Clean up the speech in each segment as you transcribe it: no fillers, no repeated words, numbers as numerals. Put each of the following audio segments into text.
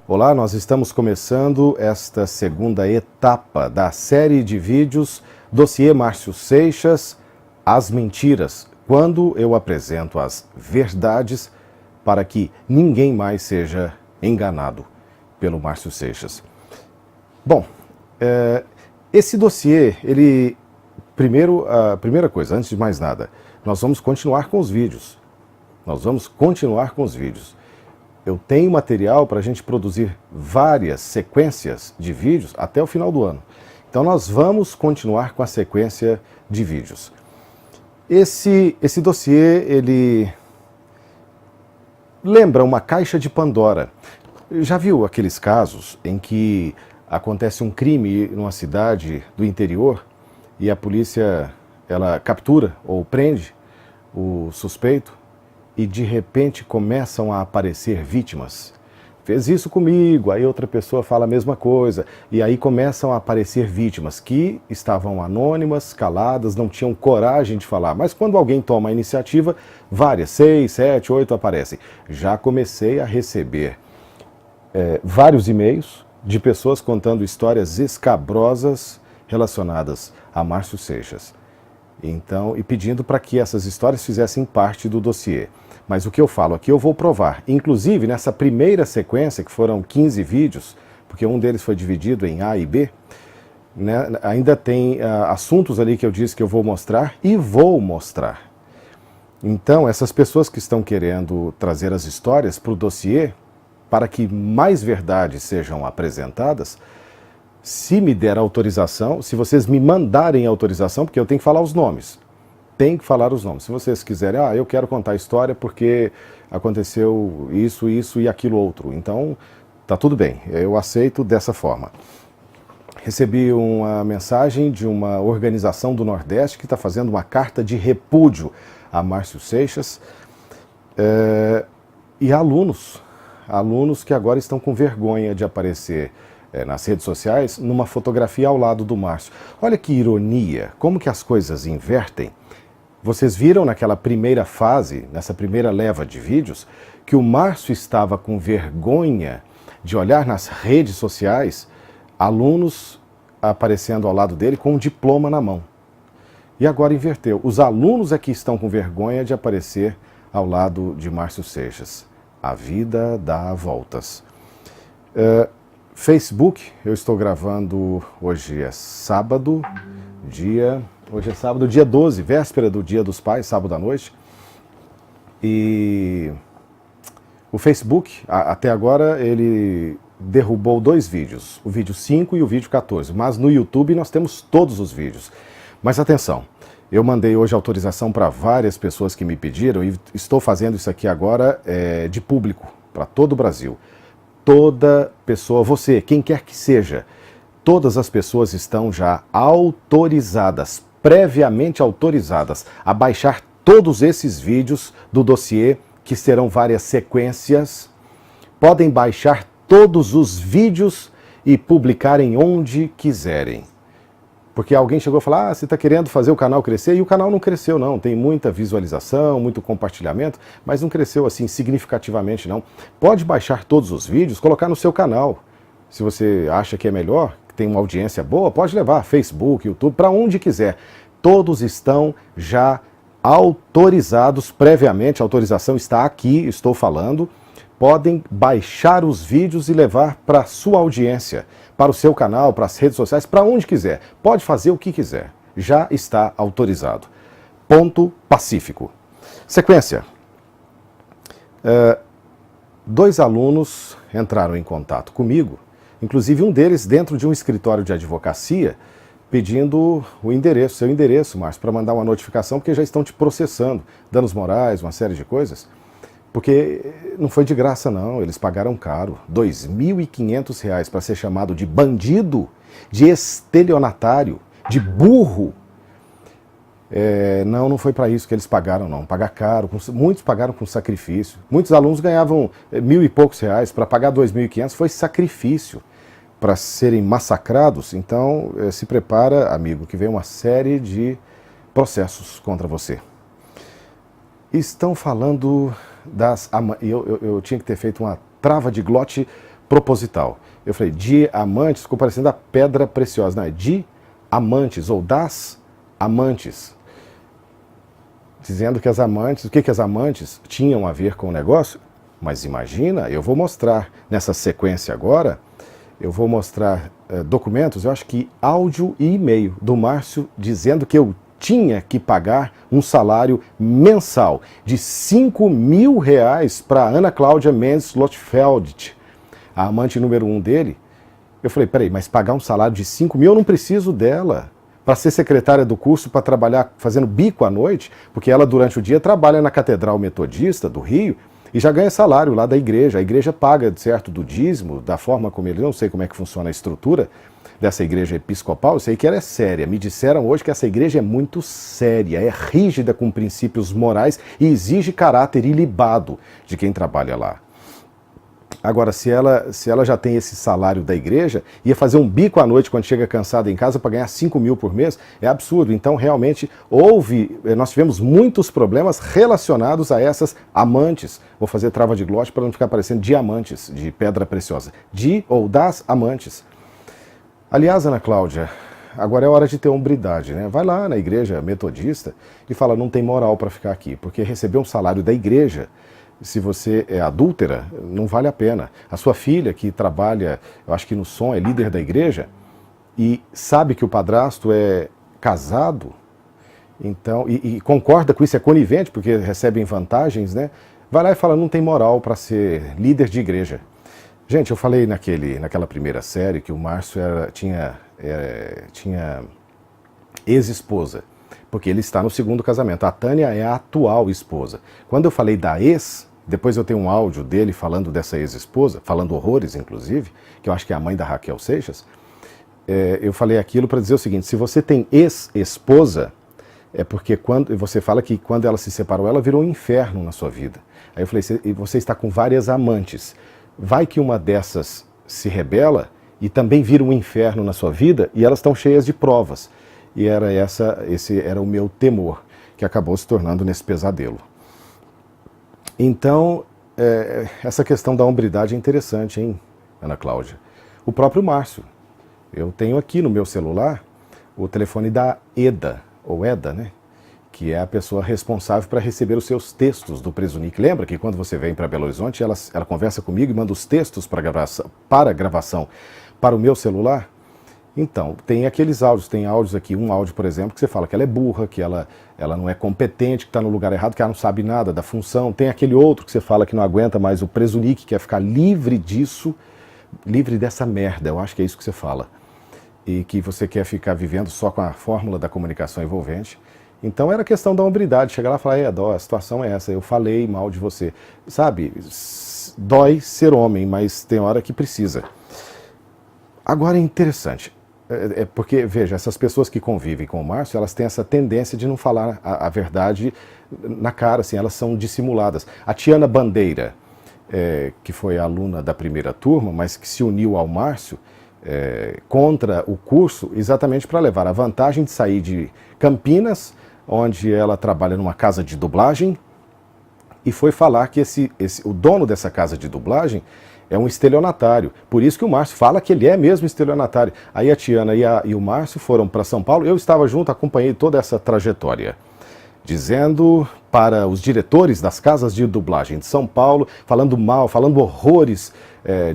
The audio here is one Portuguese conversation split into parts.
Olá, nós estamos começando esta segunda etapa da série de vídeos Dossiê Márcio Seixas, As Mentiras, quando eu apresento as verdades para que ninguém mais seja enganado pelo Márcio Seixas. Bom, esse dossiê, primeiro, a primeira coisa, antes de mais nada, nós vamos continuar com os vídeos. Eu tenho material para a gente produzir várias sequências de vídeos até o final do ano. Então nós vamos continuar com a sequência de vídeos. Esse dossiê, ele lembra uma caixa de Pandora. Já viu aqueles casos em que acontece um crime numa cidade do interior e a polícia ela captura ou prende o suspeito e de repente começam a aparecer vítimas? Fez isso comigo, aí outra pessoa fala a mesma coisa, e aí começam a aparecer vítimas que estavam anônimas, caladas, não tinham coragem de falar, mas quando alguém toma a iniciativa, várias, 6, 7, 8 aparecem. Já comecei a receber vários e-mails de pessoas contando histórias escabrosas relacionadas a Márcio Seixas. Então, e pedindo para que essas histórias fizessem parte do dossiê. Mas o que eu falo aqui eu vou provar. Inclusive, nessa primeira sequência, que foram 15 vídeos, porque um deles foi dividido em A e B, né, ainda tem assuntos ali que eu disse que eu vou mostrar e vou mostrar. Então, essas pessoas que estão querendo trazer as histórias para o dossiê, para que mais verdades sejam apresentadas, se me der autorização, se vocês me mandarem autorização, porque eu tenho que falar os nomes. Tem que falar os nomes. Se vocês quiserem, eu quero contar a história porque aconteceu isso, isso e aquilo outro. Então, tá tudo bem, eu aceito dessa forma. Recebi uma mensagem de uma organização do Nordeste que está fazendo uma carta de repúdio a Márcio Seixas e alunos que agora estão com vergonha de aparecer nas redes sociais numa fotografia ao lado do Márcio. Olha que ironia, como que as coisas invertem. Vocês viram naquela primeira fase, nessa primeira leva de vídeos, que o Márcio estava com vergonha de olhar nas redes sociais alunos aparecendo ao lado dele com um diploma na mão. E agora inverteu. Os alunos é que estão com vergonha de aparecer ao lado de Márcio Seixas. A vida dá voltas. Facebook, eu estou gravando, hoje é sábado, dia 12, véspera do Dia dos Pais, sábado à noite. E o Facebook, até agora, ele derrubou 2 vídeos, o vídeo 5 e o vídeo 14, mas no YouTube nós temos todos os vídeos. Mas atenção, eu mandei hoje autorização para várias pessoas que me pediram e estou fazendo isso aqui agora de público, para todo o Brasil. Toda pessoa, você, quem quer que seja, todas as pessoas estão já autorizadas, previamente autorizadas, a baixar todos esses vídeos do dossiê, que serão várias sequências. Podem baixar todos os vídeos e publicarem onde quiserem. Porque alguém chegou a falar, você está querendo fazer o canal crescer, e o canal não cresceu não, tem muita visualização, muito compartilhamento, mas não cresceu assim significativamente não. Pode baixar todos os vídeos, colocar no seu canal. Se você acha que é melhor, que tem uma audiência boa, pode levar Facebook, YouTube, para onde quiser. Todos estão já autorizados previamente, a autorização está aqui, estou falando. Podem baixar os vídeos e levar para a sua audiência, para o seu canal, para as redes sociais, para onde quiser. Pode fazer o que quiser. Já está autorizado. Ponto pacífico. Sequência. 2 alunos entraram em contato comigo, inclusive um deles dentro de um escritório de advocacia, pedindo o endereço, seu endereço, Márcio, para mandar uma notificação, porque já estão te processando, danos morais, uma série de coisas. Porque não foi de graça não, eles pagaram caro, R$ 2.500 para ser chamado de bandido, de estelionatário, de burro. Não foi para isso que eles pagaram não, pagar caro, muitos pagaram com sacrifício. Muitos alunos ganhavam R$1.000 e poucos, para pagar 2.500 foi sacrifício para serem massacrados. Então se prepara, amigo, que vem uma série de processos contra você. Estão falando eu tinha que ter feito uma trava de glote proposital. Eu falei, diamantes, ficou parecendo a pedra preciosa. Não, é diamantes, ou das amantes. Dizendo que as amantes, o que as amantes tinham a ver com o negócio? Mas imagina, eu vou mostrar nessa sequência agora, eu vou mostrar documentos, eu acho que áudio e e-mail do Márcio dizendo que eu tinha que pagar um salário mensal de R$5.000 para Ana Cláudia Mendes Lotfeld, a amante número 1 dele. Eu falei, peraí, mas pagar um salário de 5 mil eu não preciso dela para ser secretária do curso, para trabalhar fazendo bico à noite, porque ela durante o dia trabalha na Catedral Metodista do Rio e já ganha salário lá da igreja. A igreja paga, certo, do dízimo, da forma como ele, não sei como é que funciona a estrutura dessa igreja episcopal, eu sei que ela é séria. Me disseram hoje que essa igreja é muito séria, é rígida com princípios morais e exige caráter ilibado de quem trabalha lá. Agora, se ela já tem esse salário da igreja, ia fazer um bico à noite quando chega cansada em casa para ganhar 5 mil por mês, é absurdo. Então, realmente, nós tivemos muitos problemas relacionados a essas amantes. Vou fazer trava de glote para não ficar parecendo diamantes, de pedra preciosa. Ou das amantes. Aliás, Ana Cláudia, agora é hora de ter hombridade, né? Vai lá na igreja metodista e fala, não tem moral para ficar aqui, porque receber um salário da igreja, se você é adúltera, não vale a pena. A sua filha, que trabalha, eu acho que no som, é líder da igreja, e sabe que o padrasto é casado, então, e concorda com isso, é conivente, porque recebem vantagens, né? Vai lá e fala, não tem moral para ser líder de igreja. Gente, eu falei naquela primeira série que o Márcio tinha ex-esposa, porque ele está no segundo casamento. A Tânia é a atual esposa. Quando eu falei da ex, depois eu tenho um áudio dele falando dessa ex-esposa, falando horrores, inclusive, que eu acho que é a mãe da Raquel Seixas, eu falei aquilo para dizer o seguinte, se você tem ex-esposa, é porque você fala que quando ela se separou, ela virou um inferno na sua vida. Aí eu falei, você está com várias amantes. Vai que uma dessas se rebela e também vira um inferno na sua vida e elas estão cheias de provas. E esse era o meu temor, que acabou se tornando nesse pesadelo. Então, essa questão da hombridade é interessante, hein, Ana Cláudia? O próprio Márcio. Eu tenho aqui no meu celular o telefone da Eda, ou Eda, né? Que é a pessoa responsável para receber os seus textos do Presunic. Lembra que quando você vem para Belo Horizonte, ela conversa comigo e manda os textos para gravação para o meu celular? Então, tem aqueles áudios, tem áudios aqui, um áudio, por exemplo, que você fala que ela é burra, que ela não é competente, que está no lugar errado, que ela não sabe nada da função. Tem aquele outro que você fala que não aguenta mais o Presunic, que quer ficar livre disso, livre dessa merda, eu acho que é isso que você fala. E que você quer ficar vivendo só com a fórmula da comunicação envolvente. Então era questão da hombridade, chegar lá e falar, a situação é essa, eu falei mal de você. Sabe, dói ser homem, mas tem hora que precisa. Agora é interessante, porque, veja, essas pessoas que convivem com o Márcio, elas têm essa tendência de não falar a verdade na cara, assim, elas são dissimuladas. A Tiana Bandeira, que foi aluna da primeira turma, mas que se uniu ao Márcio, contra o curso, exatamente para levar a vantagem de sair de Campinas, onde ela trabalha numa casa de dublagem, e foi falar que o dono dessa casa de dublagem é um estelionatário. Por isso que o Márcio fala que ele é mesmo estelionatário. Aí a Tiana e o Márcio foram para São Paulo, eu estava junto, acompanhei toda essa trajetória, dizendo para os diretores das casas de dublagem de São Paulo, falando mal, falando horrores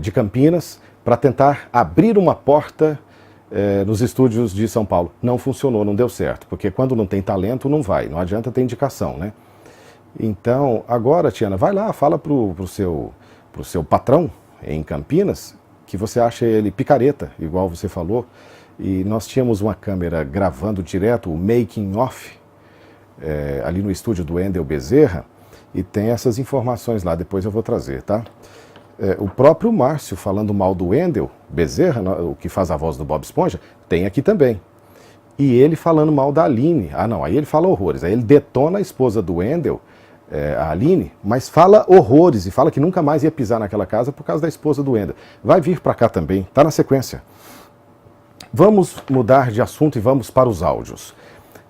de Campinas, para tentar abrir uma porta nos estúdios de São Paulo. Não funcionou, não deu certo, porque quando não tem talento não vai, não adianta ter indicação, né? Então, agora, Tiana, vai lá, fala pro seu patrão em Campinas, que você acha ele picareta, igual você falou, e nós tínhamos uma câmera gravando direto o making of, ali no estúdio do Wendel Bezerra, e tem essas informações lá, depois eu vou trazer, tá? O próprio Márcio falando mal do Wendel Bezerra, o que faz a voz do Bob Esponja, tem aqui também. E ele falando mal da Aline. Ah não, aí ele fala horrores. Aí ele detona a esposa do Wendel, a Aline, mas fala horrores e fala que nunca mais ia pisar naquela casa por causa da esposa do Wendel. Vai vir para cá também, tá na sequência. Vamos mudar de assunto e vamos para os áudios.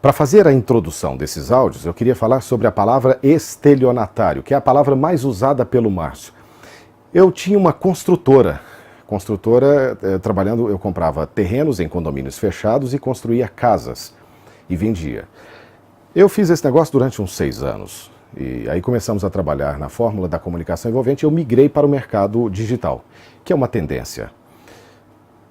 Para fazer a introdução desses áudios, eu queria falar sobre a palavra estelionatário, que é a palavra mais usada pelo Márcio. Eu tinha uma construtora construtora, trabalhando, eu comprava terrenos em condomínios fechados e construía casas e vendia. Eu fiz esse negócio durante uns 6 anos. E aí começamos a trabalhar na fórmula da comunicação envolvente e eu migrei para o mercado digital, que é uma tendência.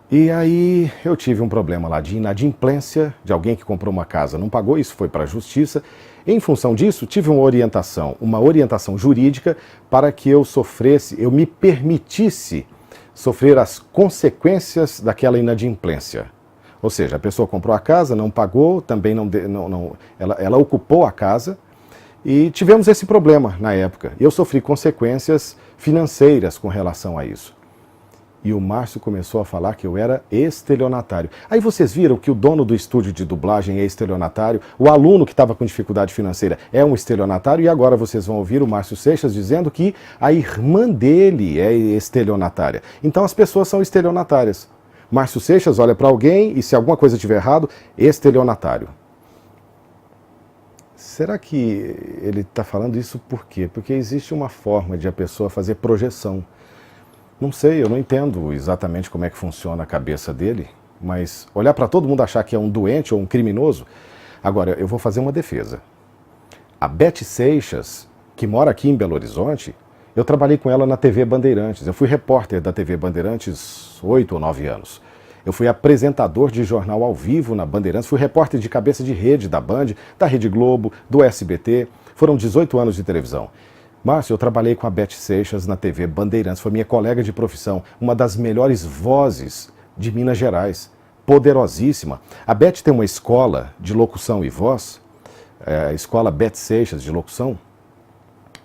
E aí eu tive um problema lá de inadimplência, de alguém que comprou uma casa, não pagou, isso foi para a justiça. Em função disso, tive uma orientação jurídica para que eu me permitisse sofrer as consequências daquela inadimplência. Ou seja, a pessoa comprou a casa, não pagou, também ela ocupou a casa e tivemos esse problema na época. Eu sofri consequências financeiras com relação a isso. E o Márcio começou a falar que eu era estelionatário. Aí vocês viram que o dono do estúdio de dublagem é estelionatário, o aluno que estava com dificuldade financeira é um estelionatário, e agora vocês vão ouvir o Márcio Seixas dizendo que a irmã dele é estelionatária. Então as pessoas são estelionatárias. Márcio Seixas olha para alguém e se alguma coisa estiver errado, estelionatário. Será que ele está falando isso por quê? Porque existe uma forma de a pessoa fazer projeção. Não sei, eu não entendo exatamente como é que funciona a cabeça dele, mas olhar para todo mundo achar que é um doente ou um criminoso. Agora, eu vou fazer uma defesa. A Beth Seixas, que mora aqui em Belo Horizonte, eu trabalhei com ela na TV Bandeirantes. Eu fui repórter da TV Bandeirantes 8 ou 9 anos. Eu fui apresentador de jornal ao vivo na Bandeirantes, fui repórter de cabeça de rede da Band, da Rede Globo, do SBT. Foram 18 anos de televisão. Márcio, eu trabalhei com a Beth Seixas na TV Bandeirantes, foi minha colega de profissão, uma das melhores vozes de Minas Gerais, poderosíssima. A Beth tem uma escola de locução e voz, a escola Beth Seixas de locução,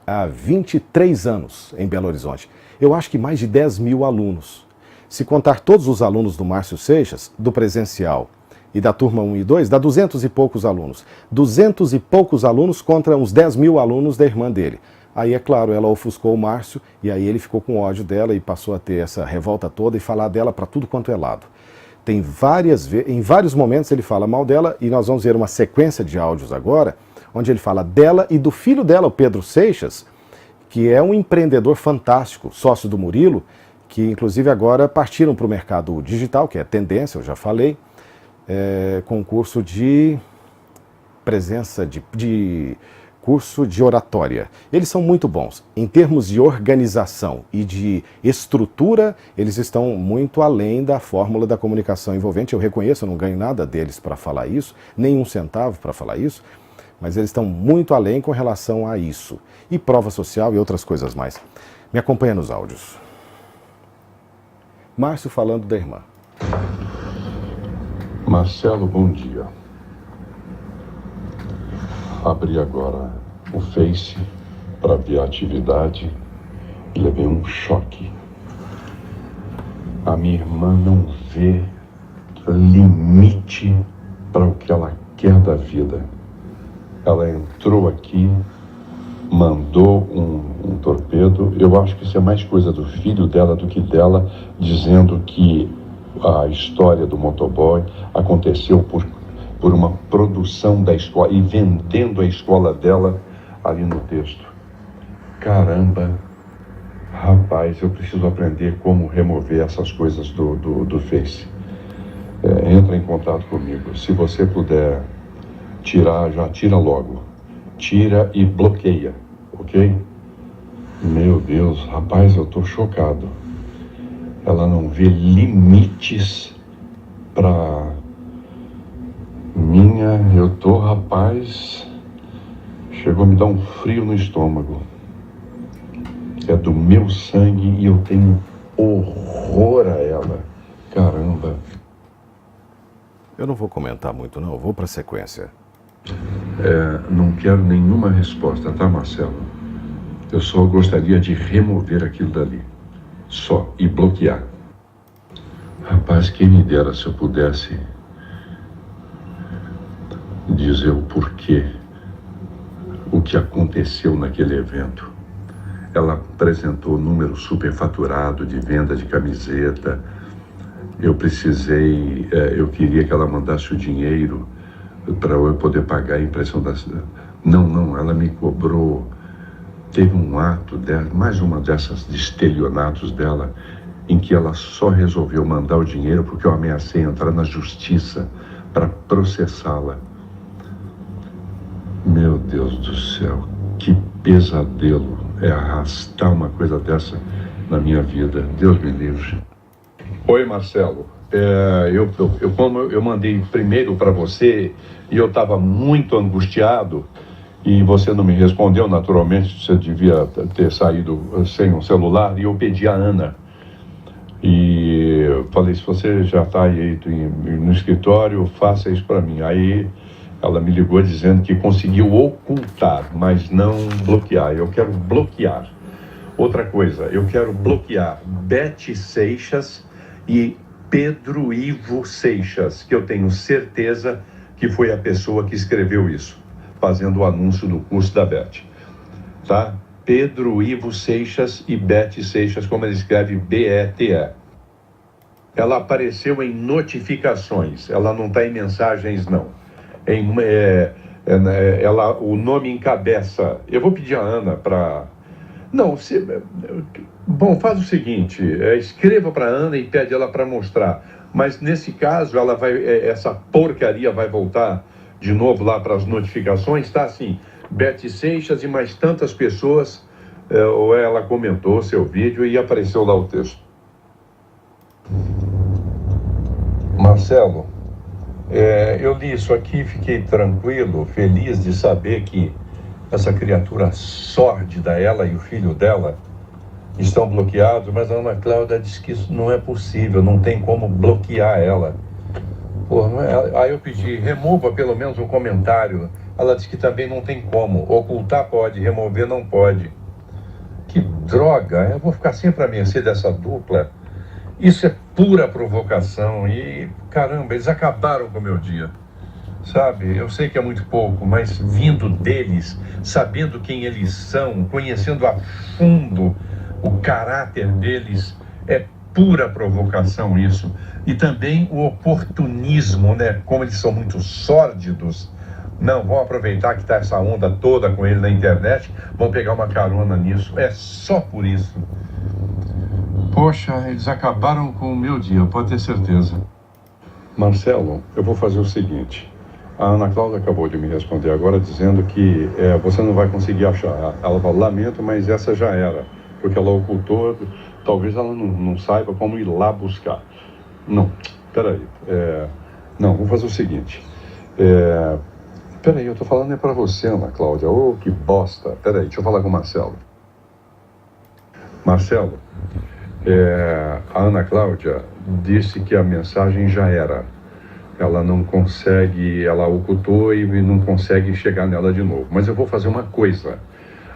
há 23 anos em Belo Horizonte. Eu acho que mais de 10 mil alunos. Se contar todos os alunos do Márcio Seixas, do presencial e da turma 1 e 2, dá 200 e poucos alunos. 200 e poucos alunos contra uns 10 mil alunos da irmã dele. Aí, é claro, ela ofuscou o Márcio e aí ele ficou com ódio dela e passou a ter essa revolta toda e falar dela para tudo quanto é lado. Em vários momentos ele fala mal dela e nós vamos ver uma sequência de áudios agora, onde ele fala dela e do filho dela, o Pedro Seixas, que é um empreendedor fantástico, sócio do Murilo, que inclusive agora partiram para o mercado digital, que é tendência, eu já falei, com curso de curso de oratória. Eles são muito bons. Em termos de organização e de estrutura, eles estão muito além da fórmula da comunicação envolvente. Eu reconheço, eu não ganho nada deles para falar isso, nem um centavo para falar isso, mas eles estão muito além com relação a isso. E prova social e outras coisas mais. Me acompanha nos áudios. Márcio falando da irmã. Marcelo, bom dia. Abri agora o Face para ver a atividade e levei um choque. A minha irmã não vê limite para o que ela quer da vida. Ela entrou aqui, mandou um torpedo. Eu acho que isso é mais coisa do filho dela do que dela, dizendo que a história do motoboy aconteceu por uma produção da escola e vendendo a escola dela ali no texto. Caramba, rapaz, eu preciso aprender como remover essas coisas do Face. Entra em contato comigo. Se você puder tirar, já tira logo. Tira e bloqueia, ok? Meu Deus, rapaz, eu tô chocado. Ela não vê limites para eu tô, rapaz, chegou a me dar um frio no estômago. É do meu sangue e eu tenho horror a ela. Caramba. Eu não vou comentar muito não, eu vou para a sequência. Não quero nenhuma resposta, tá, Marcelo? Eu só gostaria de remover aquilo dali. Só, e bloquear. Rapaz, quem me dera se eu pudesse dizer o porquê, o que aconteceu naquele evento. Ela apresentou número superfaturado de venda de camiseta. Eu queria que ela mandasse o dinheiro para eu poder pagar a impressão da... Não, ela me cobrou. Teve um ato dela, mais uma dessas de estelionatos dela. em que ela só resolveu mandar o dinheiro porque eu ameacei entrar na justiça para processá-la. Meu Deus do céu, que pesadelo é arrastar uma coisa dessa na minha vida. Deus me livre. Oi, Marcelo. Como eu mandei primeiro para você e eu estava muito angustiado e você não me respondeu, naturalmente, você devia ter saído sem um celular, e eu pedi a Ana. E eu falei, se você já está aí no escritório, faça isso para mim. Aí ela me ligou dizendo que conseguiu ocultar, mas não bloquear. Eu quero bloquear. Outra coisa, eu quero bloquear Beth Seixas e Pedro Ivo Seixas, que eu tenho certeza que foi a pessoa que escreveu isso, fazendo o anúncio do curso da Beth. Tá? Pedro Ivo Seixas e Beth Seixas, como ele escreve, B-E-T-E. Ela apareceu em notificações, ela não está em mensagens, não. O nome encabeça. Eu vou pedir a Ana para... Não, bom, faz o seguinte, escreva para a Ana e pede ela para mostrar. Mas nesse caso, essa porcaria vai voltar de novo lá para as notificações, tá assim, Beth Seixas e mais tantas pessoas, ou ela comentou seu vídeo e apareceu lá o texto. Marcelo, eu li isso aqui e fiquei tranquilo, feliz de saber que essa criatura sórdida, ela e o filho dela, estão bloqueados, mas a Ana Cláudia disse que isso não é possível, não tem como bloquear ela. Pô, não é? Aí eu pedi, remova pelo menos um comentário. Ela disse que também não tem como. Ocultar pode, remover não pode. Que droga, eu vou ficar sempre à mercê dessa dupla. Isso é pura provocação e, caramba, eles acabaram com o meu dia. Sabe, eu sei que é muito pouco, mas vindo deles, sabendo quem eles são, conhecendo a fundo o caráter deles, é pura provocação isso. E também o oportunismo, né? Como eles são muito sórdidos, não, vão aproveitar que está essa onda toda com ele na internet, vão pegar uma carona nisso. É só por isso. Poxa, eles acabaram com o meu dia, pode ter certeza. Marcelo, eu vou fazer o seguinte. A Ana Cláudia acabou de me responder agora dizendo que você não vai conseguir achar. Ela falou, lamento, mas essa já era. Porque ela ocultou, talvez ela não saiba como ir lá buscar. Não, peraí. Não, vamos fazer o seguinte. Peraí, eu tô falando pra você, Ana Cláudia. Oh, que bosta. Peraí, deixa eu falar com o Marcelo. Marcelo, a Ana Cláudia disse que a mensagem já era. Ela não consegue, ela ocultou e não consegue chegar nela de novo. Mas eu vou fazer uma coisa.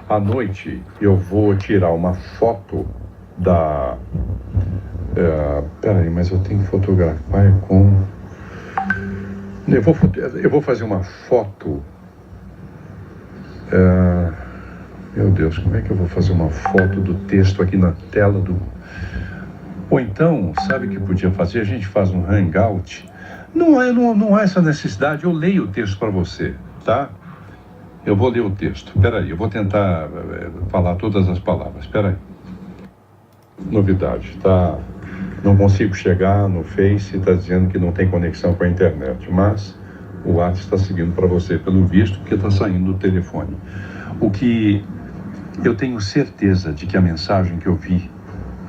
À noite eu vou tirar uma foto da... peraí, mas eu tenho que fotografar com... Eu vou fazer uma foto... meu Deus, como é que eu vou fazer uma foto do texto aqui na tela do... Ou então, sabe o que podia fazer? A gente faz um hangout. Não há essa necessidade, eu leio o texto para você, tá? Eu vou ler o texto, peraí, eu vou tentar falar todas as palavras, peraí. Novidade, tá? Não consigo chegar no Face, está dizendo que não tem conexão com a internet, mas o WhatsApp está seguindo para você, pelo visto, porque está saindo do telefone. O que eu tenho certeza de que a mensagem que eu vi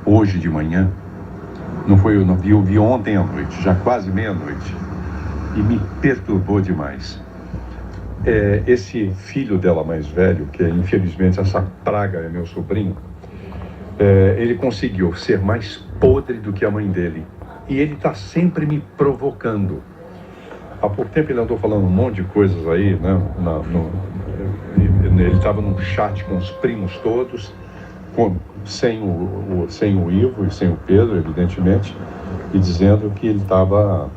hoje de manhã, eu vi ontem à noite, já quase meia-noite, e me perturbou demais. Esse filho dela mais velho, que infelizmente essa praga é meu sobrinho, ele conseguiu ser mais podre do que a mãe dele. E ele está sempre me provocando. Há pouco tempo ele andou falando um monte de coisas aí, né? Ele estava num chat com os primos todos, sem o Ivo e sem o Pedro, evidentemente, e dizendo que ele estava...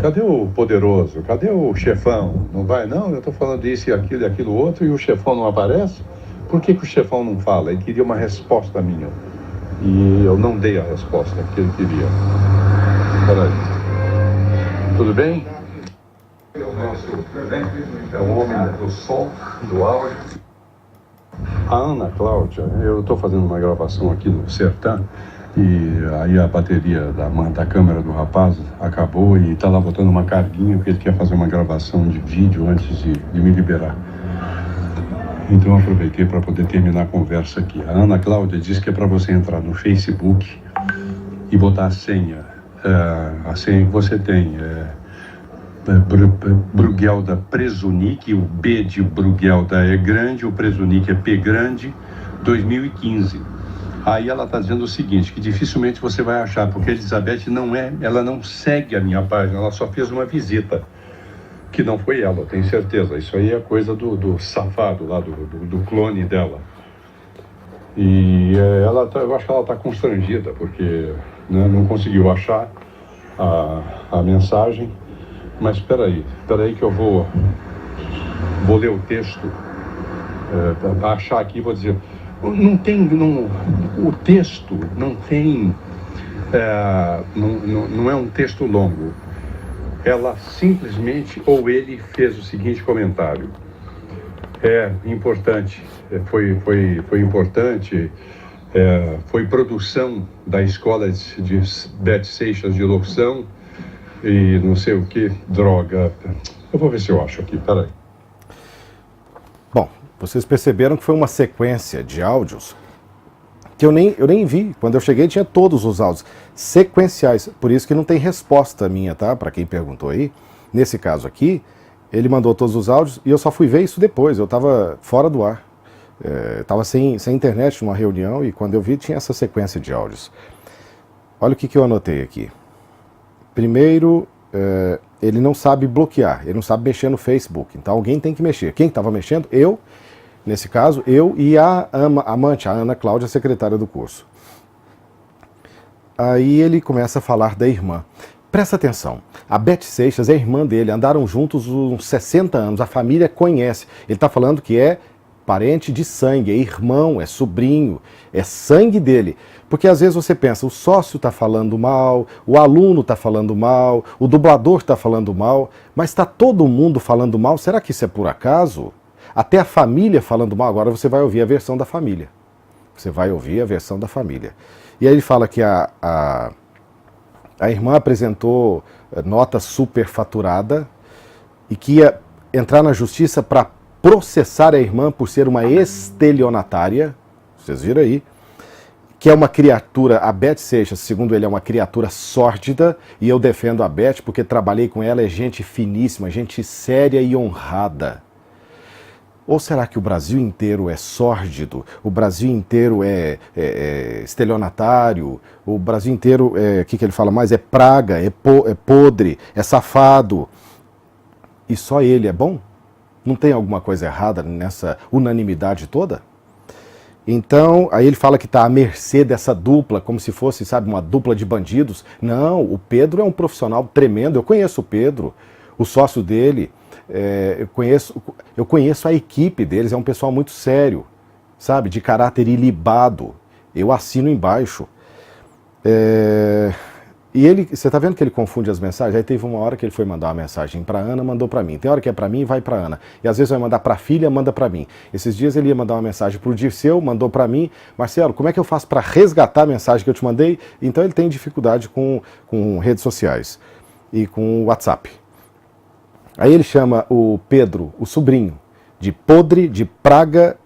Cadê o poderoso? Cadê o chefão? Não vai, não? Eu estou falando isso e aquilo outro, e o chefão não aparece? Por que o chefão não fala? Ele queria uma resposta minha. E eu não dei a resposta que ele queria. Peraí. Tudo bem? É o homem do som, do áudio. A Ana Cláudia, eu estou fazendo uma gravação aqui no Sertã, E aí a bateria da câmera do rapaz acabou e está lá botando uma carguinha porque ele quer fazer uma gravação de vídeo antes de me liberar. Então eu aproveitei para poder terminar a conversa aqui. A Ana Cláudia disse que é para você entrar no Facebook e botar a senha. A senha que você tem Bruguelda Presunic, o B de Bruguelda é grande, o Presunic é P grande, 2015. Aí ela está dizendo o seguinte, que dificilmente você vai achar, porque a Elizabeth ela não segue a minha página, ela só fez uma visita, que não foi ela, tenho certeza. Isso aí é coisa do safado lá, do clone dela. E eu acho que ela está constrangida, porque não conseguiu achar a mensagem. Mas espera aí que eu vou ler o texto, achar aqui e vou dizer... O texto não tem, não é um texto longo. Ela simplesmente, ou ele fez o seguinte comentário: é importante, foi importante, foi produção da escola de Beth Seixas de locução e não sei o que, droga. Eu vou ver se eu acho aqui, peraí. Bom, vocês perceberam que foi uma sequência de áudios que eu nem vi. Quando eu cheguei tinha todos os áudios sequenciais, por isso que não tem resposta minha, tá? Para quem perguntou aí. Nesse caso aqui, ele mandou todos os áudios e eu só fui ver isso depois, eu estava fora do ar. Estava sem internet numa reunião e quando eu vi tinha essa sequência de áudios. Olha o que eu anotei aqui. Primeiro, ele não sabe bloquear, ele não sabe mexer no Facebook, então alguém tem que mexer. Quem estava mexendo? Eu. Nesse caso, eu e a amante, a Ana Cláudia, secretária do curso. Aí ele começa a falar da irmã. Presta atenção, a Beth Seixas é irmã dele, andaram juntos uns 60 anos, a família conhece. Ele está falando que é parente de sangue, é irmão, é sobrinho, é sangue dele. Porque às vezes você pensa, o sócio está falando mal, o aluno está falando mal, o dublador está falando mal, mas está todo mundo falando mal, será que isso é por acaso? Até a família falando mal, agora você vai ouvir a versão da família. Você vai ouvir a versão da família. E aí ele fala que a irmã apresentou nota superfaturada e que ia entrar na justiça para processar a irmã por ser uma estelionatária. Vocês viram aí? Que é uma criatura, a Beth Seixas, segundo ele, é uma criatura sórdida, e eu defendo a Beth porque trabalhei com ela, é gente finíssima, gente séria e honrada. Ou será que o Brasil inteiro é sórdido? O Brasil inteiro é estelionatário? O Brasil inteiro, o que ele fala mais? É praga, é podre, é safado. E só ele é bom? Não tem alguma coisa errada nessa unanimidade toda? Então, aí ele fala que está à mercê dessa dupla, como se fosse, sabe, uma dupla de bandidos. Não, o Pedro é um profissional tremendo, eu conheço o Pedro, o sócio dele. Eu conheço a equipe deles, é um pessoal muito sério, sabe, de caráter ilibado. Eu assino embaixo. E ele, você tá vendo que ele confunde as mensagens? Aí teve uma hora que ele foi mandar uma mensagem para Ana, mandou para mim. Tem hora que é para mim, vai para Ana. E às vezes vai mandar para a filha, manda para mim. Esses dias ele ia mandar uma mensagem para o Dirceu, mandou para mim. Marcelo, como é que eu faço para resgatar a mensagem que eu te mandei? Então ele tem dificuldade com redes sociais e com o WhatsApp. Aí ele chama o Pedro, o sobrinho, de podre, de praga,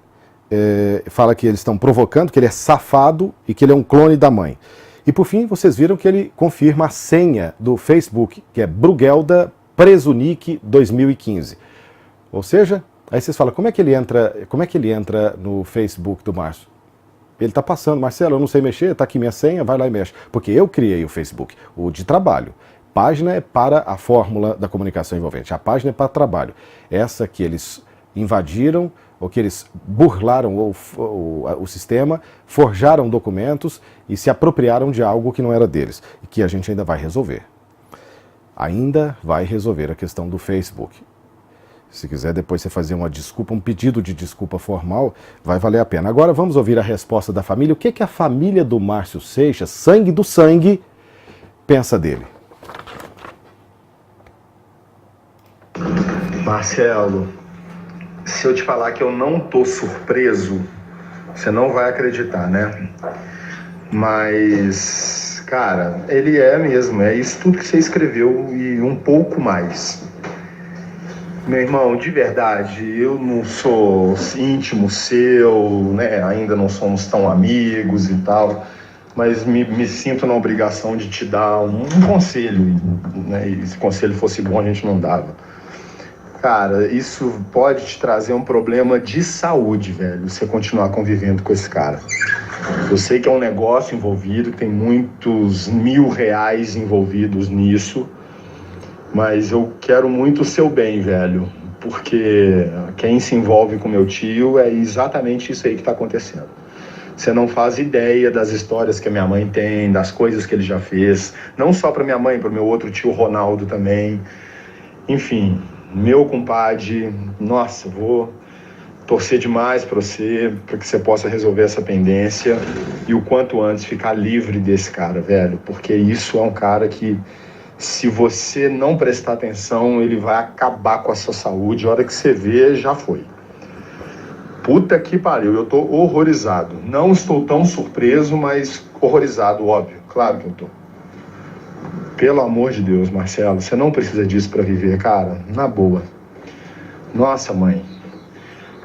fala que eles estão provocando, que ele é safado e que ele é um clone da mãe. E por fim, vocês viram que ele confirma a senha do Facebook, que é Bruguelda Presunic 2015. Ou seja, aí vocês falam, como é que ele entra no Facebook do Márcio? Ele está passando, Marcelo, eu não sei mexer, está aqui minha senha, vai lá e mexe. Porque eu criei o Facebook, o de trabalho. Página é para a fórmula da comunicação envolvente, a página é para trabalho. Essa que eles invadiram, ou que eles burlaram o sistema, forjaram documentos e se apropriaram de algo que não era deles, e que a gente ainda vai resolver. Ainda vai resolver a questão do Facebook. Se quiser depois você fazer uma desculpa, um pedido de desculpa formal, vai valer a pena. Agora vamos ouvir a resposta da família. O que a família do Márcio Seixas, sangue do sangue, pensa dele? Marcelo, se eu te falar que eu não tô surpreso, você não vai acreditar, né? Mas, cara, ele é mesmo, é isso tudo que você escreveu e um pouco mais. Meu irmão, de verdade, eu não sou íntimo seu, né? Ainda não somos tão amigos e tal, mas me sinto na obrigação de te dar um conselho, né? E se o conselho fosse bom, a gente não dava. Cara, isso pode te trazer um problema de saúde, velho, você continuar convivendo com esse cara. Eu sei que é um negócio envolvido, tem muitos R$ 1.000 envolvidos nisso, mas eu quero muito o seu bem, velho, porque quem se envolve com meu tio é exatamente isso aí que tá acontecendo. Você não faz ideia das histórias que a minha mãe tem, das coisas que ele já fez, não só para minha mãe, para o meu outro tio Ronaldo também. Enfim, meu compadre, nossa, vou torcer demais para você, para que você possa resolver essa pendência e o quanto antes ficar livre desse cara, velho, porque isso é um cara que, se você não prestar atenção, ele vai acabar com a sua saúde. A hora que você vê, já foi. Puta que pariu, eu tô horrorizado. Não estou tão surpreso, mas horrorizado, óbvio. Claro que eu tô. Pelo amor de Deus, Marcelo, você não precisa disso pra viver, cara. Na boa. Nossa, mãe.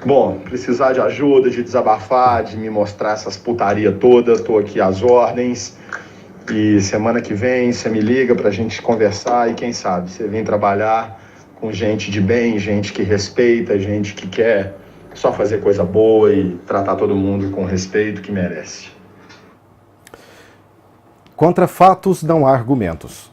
Bom, precisar de ajuda, de desabafar, de me mostrar essas putaria todas, tô aqui às ordens. E semana que vem você me liga pra gente conversar e quem sabe você vem trabalhar com gente de bem, gente que respeita, gente que quer só fazer coisa boa e tratar todo mundo com o respeito que merece. Contra fatos não há argumentos.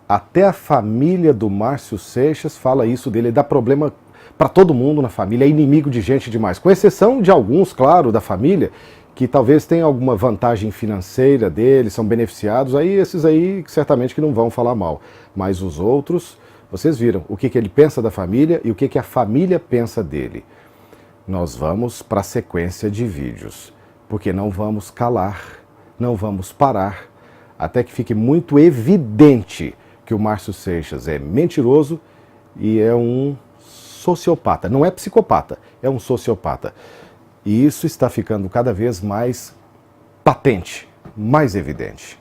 Até a família do Márcio Seixas fala isso dele, ele dá problema para todo mundo na família, é inimigo de gente demais, com exceção de alguns, claro, da família, que talvez tenham alguma vantagem financeira dele, são beneficiados, aí esses aí certamente que não vão falar mal. Mas os outros, vocês viram o que ele pensa da família e o que a família pensa dele. Nós vamos para a sequência de vídeos, porque não vamos calar, não vamos parar, até que fique muito evidente que o Márcio Seixas é mentiroso e é um sociopata. Não é psicopata, é um sociopata. E isso está ficando cada vez mais patente, mais evidente.